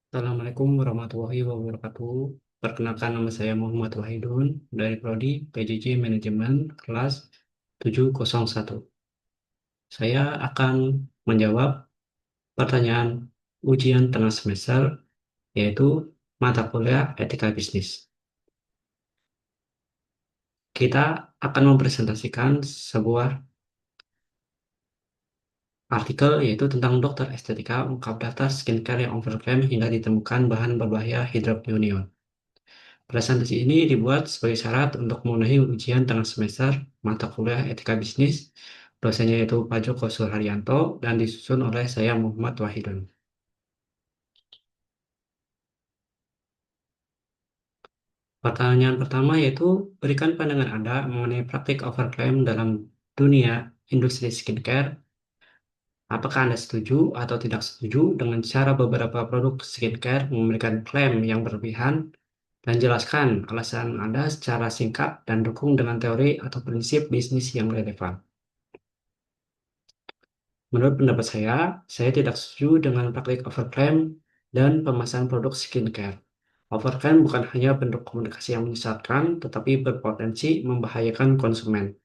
Assalamualaikum warahmatullahi wabarakatuh. Perkenalkan nama saya Muhammad Wahidun dari Prodi PJJ Manajemen kelas 701. Saya akan menjawab pertanyaan ujian tengah semester yaitu mata kuliah etika bisnis. Kita akan mempresentasikan sebuah artikel yaitu tentang dokter estetika ungkap daftar skincare yang overclaim hingga ditemukan bahan berbahaya hidroquinone. Presentasi ini dibuat sebagai syarat untuk memenuhi ujian tengah semester mata kuliah etika bisnis. Dosennya yaitu Pak Joko Suharyanto dan disusun oleh saya Muhammad Wahidun. Pertanyaan pertama yaitu berikan pandangan Anda mengenai praktik overclaim dalam dunia industri skincare. Apakah Anda setuju atau tidak setuju dengan cara beberapa produk skincare memberikan klaim yang berlebihan? Dan jelaskan alasan Anda secara singkat dan dukung dengan teori atau prinsip bisnis yang relevan. Menurut pendapat saya tidak setuju dengan praktik overclaim dan pemasaran produk skincare. Overclaim bukan hanya bentuk komunikasi yang menyesatkan, tetapi berpotensi membahayakan konsumen,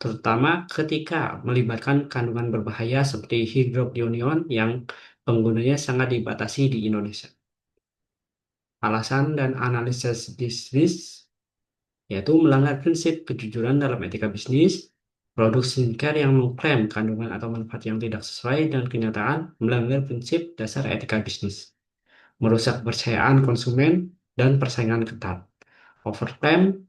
terutama ketika melibatkan kandungan berbahaya seperti hydroquinone yang penggunanya sangat dibatasi di Indonesia. Alasan dan analisis bisnis yaitu melanggar prinsip kejujuran dalam etika bisnis. Produk skincare yang mengklaim kandungan atau manfaat yang tidak sesuai dengan kenyataan melanggar prinsip dasar etika bisnis, merusak kepercayaan konsumen dan persaingan ketat. Overclaim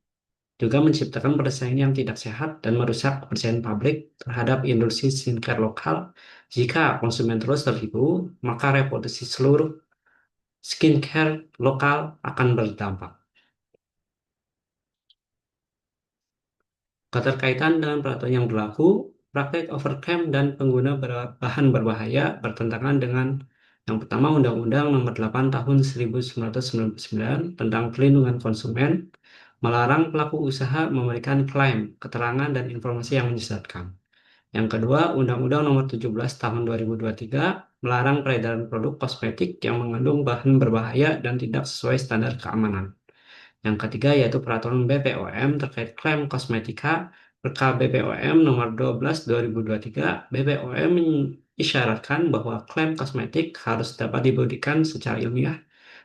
juga menciptakan persaingan yang tidak sehat dan merusak kepercayaan publik terhadap industri skincare lokal. Jika konsumen terus tertipu, maka reputasi seluruh skincare lokal akan berdampak. Keterkaitan dengan peraturan yang berlaku, praktek overclaim dan pengguna bahan berbahaya bertentangan dengan yang pertama Undang-Undang Nomor 8 Tahun 1999 tentang Perlindungan Konsumen melarang pelaku usaha memberikan klaim, keterangan, dan informasi yang menyesatkan. Yang kedua, Undang-Undang Nomor 17 Tahun 2023 melarang peredaran produk kosmetik yang mengandung bahan berbahaya dan tidak sesuai standar keamanan. Yang ketiga yaitu peraturan BPOM terkait klaim kosmetika Perka BPOM nomor 12 2023. BPOM mengisyaratkan bahwa klaim kosmetik harus dapat dibuktikan secara ilmiah,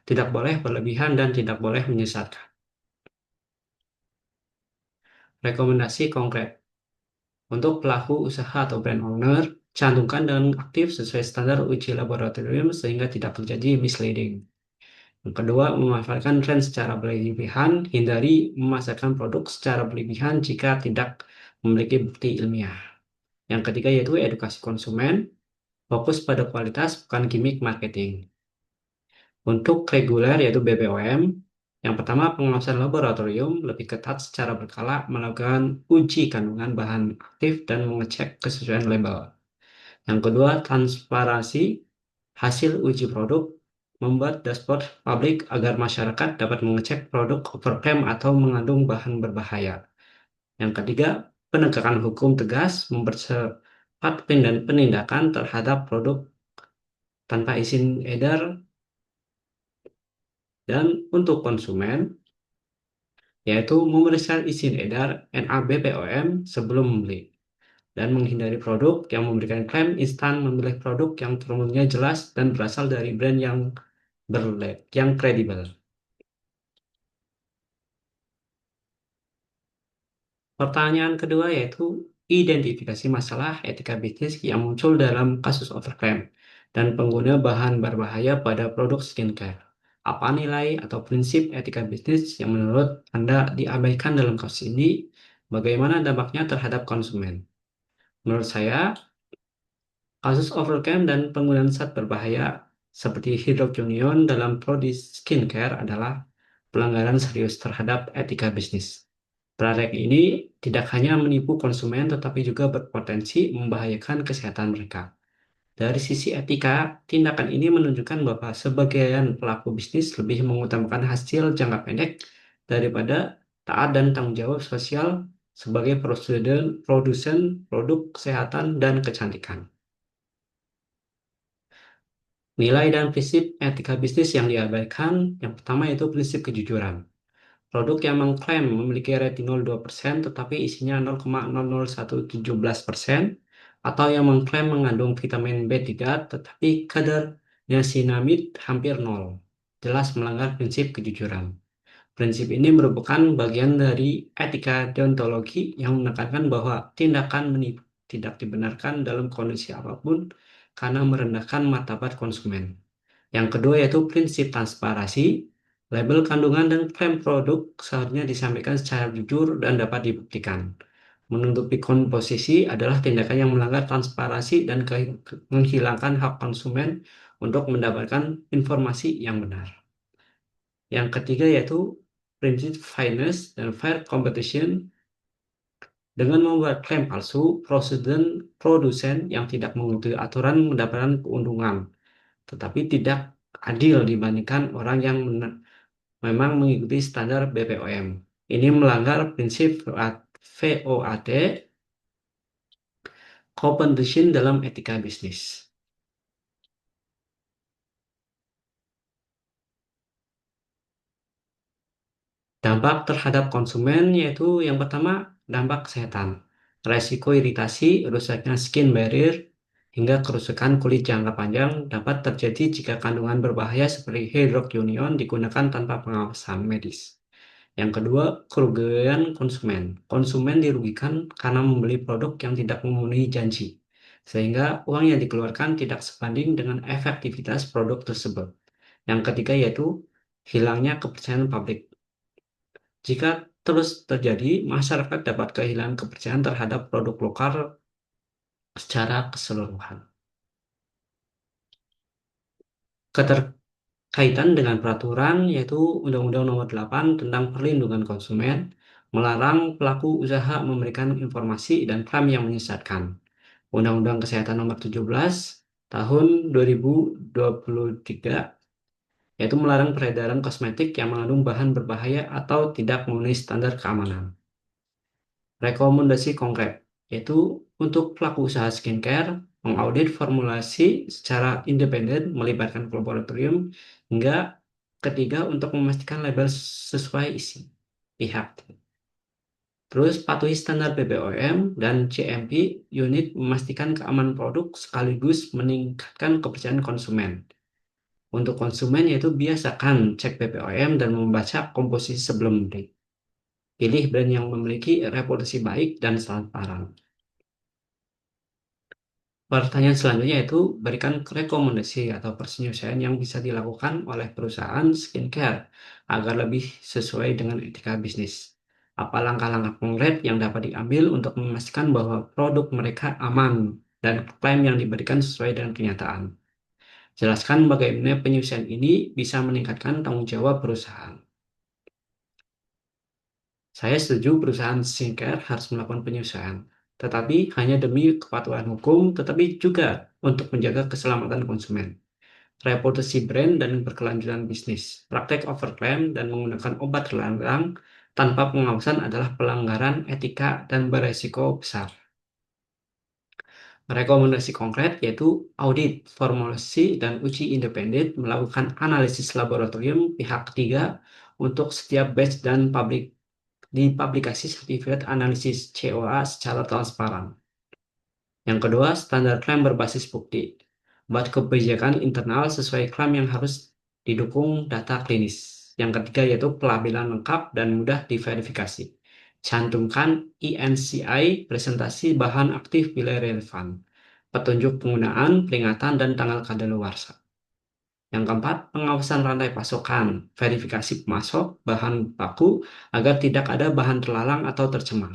tidak boleh berlebihan dan tidak boleh menyesatkan. Rekomendasi konkret untuk pelaku usaha atau brand owner, cantumkan dengan aktif sesuai standar uji laboratorium sehingga tidak terjadi misleading. Yang kedua, memanfaatkan tren secara berlebihan, hindari memasarkan produk secara berlebihan jika tidak memiliki bukti ilmiah. Yang ketiga yaitu edukasi konsumen, fokus pada kualitas bukan gimmick marketing. Untuk reguler yaitu BPOM, yang pertama pengawasan laboratorium lebih ketat secara berkala melakukan uji kandungan bahan aktif dan mengecek kesesuaian label. Yang kedua, transparansi hasil uji produk, membuat dashboard publik agar masyarakat dapat mengecek produk overclaim atau mengandung bahan berbahaya. Yang ketiga, penegakan hukum tegas, mempercepat penindakan terhadap produk tanpa izin edar, dan untuk konsumen, yaitu memeriksa izin edar NABPOM sebelum membeli, dan menghindari produk yang memberikan klaim instan, memilih produk yang termnya jelas dan berasal dari brand yang kredibel. Pertanyaan kedua yaitu identifikasi masalah etika bisnis yang muncul dalam kasus overclaim dan pengguna bahan berbahaya pada produk skincare. Apa nilai atau prinsip etika bisnis yang menurut Anda diabaikan dalam kasus ini? Bagaimana dampaknya terhadap konsumen? Menurut saya, kasus overclaim dan penggunaan zat berbahaya seperti hydroquinone dalam produk skincare adalah pelanggaran serius terhadap etika bisnis. Praktek ini tidak hanya menipu konsumen, tetapi juga berpotensi membahayakan kesehatan mereka. Dari sisi etika, tindakan ini menunjukkan bahwa sebagian pelaku bisnis lebih mengutamakan hasil jangka pendek daripada taat dan tanggung jawab sosial sebagai produsen produk kesehatan dan kecantikan. Nilai dan prinsip etika bisnis yang diabaikan, yang pertama yaitu prinsip kejujuran. Produk yang mengklaim memiliki rating 0,2% tetapi isinya 0,00117% atau yang mengklaim mengandung vitamin B3 tetapi kadar niacinamide hampir nol, jelas melanggar prinsip kejujuran. Prinsip ini merupakan bagian dari etika deontologi yang menekankan bahwa tindakan menipu tidak dibenarkan dalam kondisi apapun karena merendahkan martabat konsumen. Yang kedua yaitu prinsip transparansi. Label kandungan dan klaim produk seharusnya disampaikan secara jujur dan dapat dibuktikan. Menutupi komposisi adalah tindakan yang melanggar transparansi dan menghilangkan hak konsumen untuk mendapatkan informasi yang benar. Yang ketiga yaitu prinsip fairness dan fair competition. Dengan membuat klaim palsu, produsen yang tidak mengikuti aturan mendapatkan keuntungan, tetapi tidak adil dibandingkan orang yang memang mengikuti standar BPOM. Ini melanggar prinsip VOAD, competition dalam etika bisnis. Dampak terhadap konsumen yaitu yang pertama, dampak kesehatan. Resiko iritasi, rusaknya skin barrier, hingga kerusakan kulit jangka panjang dapat terjadi jika kandungan berbahaya seperti hydroquinone digunakan tanpa pengawasan medis. Yang kedua, kerugian konsumen. Konsumen dirugikan karena membeli produk yang tidak memenuhi janji, sehingga uang yang dikeluarkan tidak sebanding dengan efektivitas produk tersebut. Yang ketiga yaitu hilangnya kepercayaan publik. Jika terus terjadi, masyarakat dapat kehilangan kepercayaan terhadap produk lokal secara keseluruhan. Keterkaitan dengan peraturan yaitu Undang-Undang Nomor 8 tentang Perlindungan Konsumen melarang pelaku usaha memberikan informasi dan klaim yang menyesatkan. Undang-Undang Kesehatan Nomor 17 Tahun 2023 yaitu melarang peredaran kosmetik yang mengandung bahan berbahaya atau tidak memenuhi standar keamanan. Rekomendasi konkret, yaitu untuk pelaku usaha skincare, mengaudit formulasi secara independen melibatkan laboratorium, hingga ketiga untuk memastikan label sesuai isi pihak. Terus patuhi standar BPOM dan CMP unit memastikan keamanan produk sekaligus meningkatkan kepercayaan konsumen. Untuk konsumen yaitu biasakan cek BPOM dan membaca komposisi sebelum beli. Pilih brand yang memiliki reputasi baik dan transparan. Pertanyaan selanjutnya yaitu berikan rekomendasi atau penyesuaian yang bisa dilakukan oleh perusahaan skincare agar lebih sesuai dengan etika bisnis. Apa langkah-langkah konkret yang dapat diambil untuk memastikan bahwa produk mereka aman dan klaim yang diberikan sesuai dengan kenyataan. Jelaskan bagaimana penyesuaian ini bisa meningkatkan tanggung jawab perusahaan. Saya setuju perusahaan skincare harus melakukan penyesuaian, tetapi hanya demi kepatuhan hukum, tetapi juga untuk menjaga keselamatan konsumen, reputasi brand, dan berkelanjutan bisnis. Praktek overclaim dan menggunakan obat terlarang tanpa pengawasan adalah pelanggaran etika dan beresiko besar. Rekomendasi konkret yaitu audit, formulasi, dan uji independen melakukan analisis laboratorium pihak ketiga untuk setiap batch dan dipublikasi sertifikat analisis COA secara transparan. Yang kedua, standar klaim berbasis bukti. Buat kebijakan internal sesuai klaim yang harus didukung data klinis. Yang ketiga yaitu pelabelan lengkap dan mudah diverifikasi. Cantumkan ENCI presentasi bahan aktif bila relevan. Petunjuk penggunaan, peringatan, dan tanggal kadaluarsa. Yang keempat, pengawasan rantai pasokan, verifikasi pemasok, bahan baku, agar tidak ada bahan terlarang atau tercemar.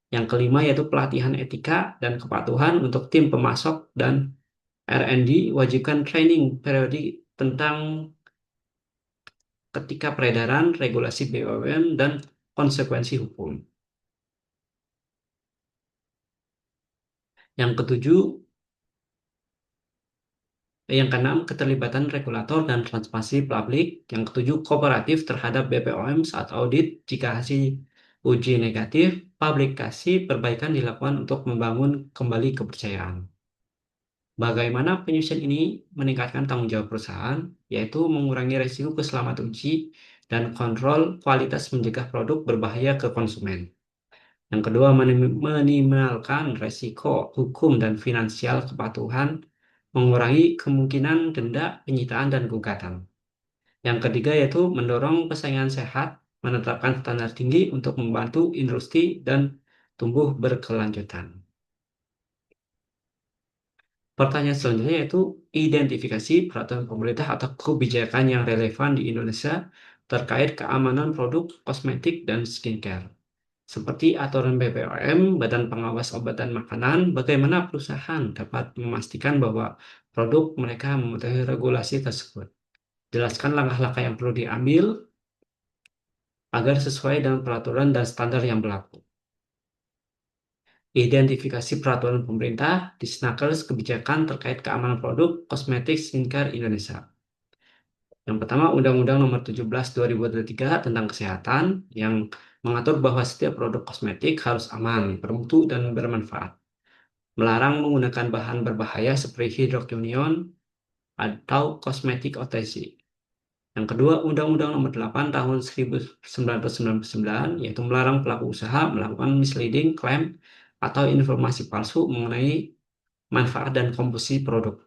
Yang kelima yaitu pelatihan etika dan kepatuhan untuk tim pemasok dan R&D, wajibkan training periodik tentang ketika peredaran, regulasi BUMN, dan konsekuensi hukum. Yang ketujuh, yang keenam, keterlibatan regulator dan transparansi publik. Yang ketujuh, kooperatif terhadap BPOM saat audit. Jika hasil uji negatif, publikasi perbaikan dilakukan untuk membangun kembali kepercayaan. Bagaimana penyusun ini meningkatkan tanggung jawab perusahaan, yaitu mengurangi risiko keselamatan uji dan kontrol kualitas mencegah produk berbahaya ke konsumen. Yang kedua, minimalkan risiko hukum dan finansial kepatuhan, mengurangi kemungkinan denda, penyitaan, dan gugatan. Yang ketiga yaitu mendorong persaingan sehat, menetapkan standar tinggi untuk membantu industri dan tumbuh berkelanjutan. Pertanyaan selanjutnya yaitu identifikasi peraturan pemerintah atau kebijakan yang relevan di Indonesia terkait keamanan produk kosmetik dan skincare. Seperti aturan BPOM, Badan Pengawas Obat dan Makanan, bagaimana perusahaan dapat memastikan bahwa produk mereka mematuhi regulasi tersebut. Jelaskan langkah-langkah yang perlu diambil agar sesuai dengan peraturan dan standar yang berlaku. Identifikasi peraturan pemerintah, Disnaker kebijakan terkait keamanan produk kosmetik skincare Indonesia. Yang pertama, Undang-Undang Nomor 17 2023 tentang Kesehatan yang mengatur bahwa setiap produk kosmetik harus aman, bermutu, dan bermanfaat. Melarang menggunakan bahan berbahaya seperti hidrokinion atau kosmetik OTC. Yang kedua, Undang-Undang Nomor 8 Tahun 1999 yaitu melarang pelaku usaha melakukan misleading claim atau informasi palsu mengenai manfaat dan komposisi produk.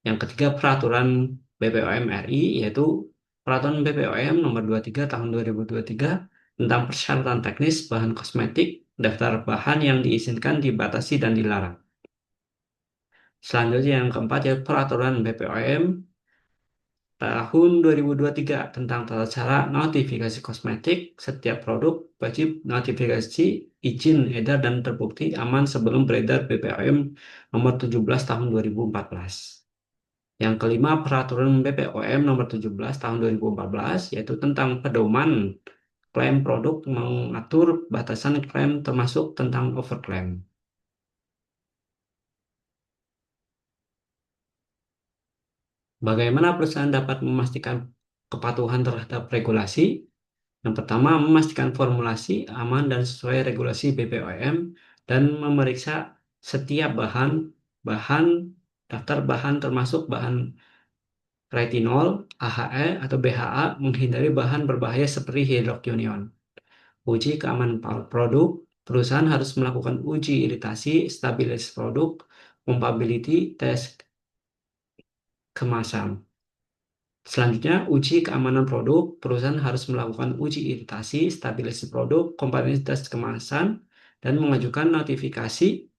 Yang ketiga, Peraturan BPOM RI yaitu Peraturan BPOM Nomor 23 Tahun 2023 tentang persyaratan teknis bahan kosmetik, daftar bahan yang diizinkan, dibatasi, dan dilarang. Selanjutnya yang keempat yaitu Peraturan BPOM Tahun 2023 tentang tata cara notifikasi kosmetik. Setiap produk wajib notifikasi izin edar dan terbukti aman sebelum beredar BPOM Nomor 17 Tahun 2014. Yang kelima, Peraturan BPOM Nomor 17 Tahun 2014 yaitu tentang pedoman klaim produk, mengatur batasan klaim termasuk tentang overclaim. Bagaimana perusahaan dapat memastikan kepatuhan terhadap regulasi? Yang pertama, memastikan formulasi aman dan sesuai regulasi BPOM dan memeriksa setiap bahan daftar bahan termasuk bahan retinol, AHE atau BHA, menghindari bahan berbahaya seperti hidrokinion. Uji keamanan produk, perusahaan harus melakukan uji iritasi, stabilitas produk, compatibility test kemasan. Selanjutnya, uji keamanan produk. Perusahaan harus melakukan uji iritasi, stabilisasi produk, kompatibilitas kemasan, dan mengajukan notifikasi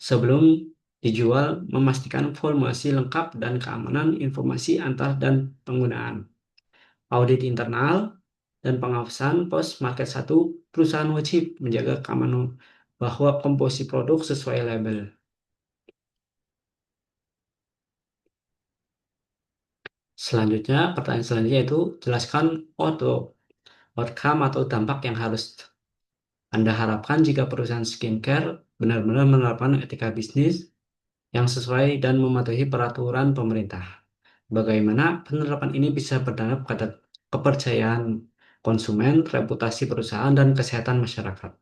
sebelum dijual, memastikan formulasi lengkap dan keamanan informasi antar dan penggunaan. Audit internal dan pengawasan post-market 1, perusahaan wajib menjaga keamanan bahwa komposisi produk sesuai label. Selanjutnya, pertanyaan selanjutnya itu jelaskan outcome atau dampak yang harus Anda harapkan jika perusahaan skincare benar-benar menerapkan etika bisnis yang sesuai dan mematuhi peraturan pemerintah. Bagaimana penerapan ini bisa berdampak pada kepercayaan konsumen, reputasi perusahaan, dan kesehatan masyarakat.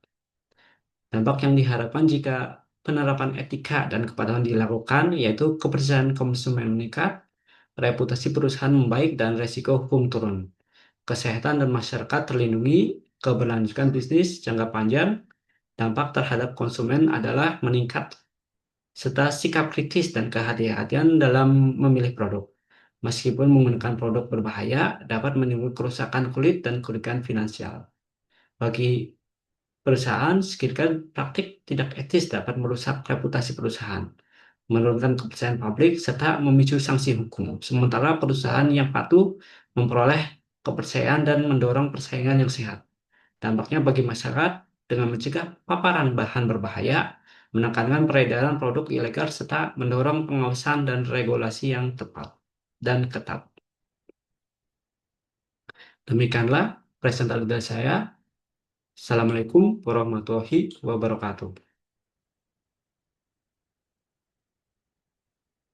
Dampak yang diharapkan jika penerapan etika dan kepatuhan dilakukan yaitu kepercayaan konsumen meningkat, reputasi perusahaan membaik, dan resiko hukum turun. Kesehatan dan masyarakat terlindungi, keberlanjutan bisnis jangka panjang, dampak terhadap konsumen adalah meningkat, serta sikap kritis dan kehati-hatian dalam memilih produk. Meskipun menggunakan produk berbahaya, dapat menimbulkan kerusakan kulit dan kerugian finansial. Bagi perusahaan, skincare praktik tidak etis dapat merusak reputasi perusahaan, menurunkan kepercayaan publik, serta memicu sanksi hukum. Sementara perusahaan yang patuh memperoleh kepercayaan dan mendorong persaingan yang sehat. Dampaknya bagi masyarakat dengan mencegah paparan bahan berbahaya, menekankan peredaran produk ilegal, serta mendorong pengawasan dan regulasi yang tepat dan ketat. Demikianlah presentasi dari saya. Assalamualaikum warahmatullahi wabarakatuh.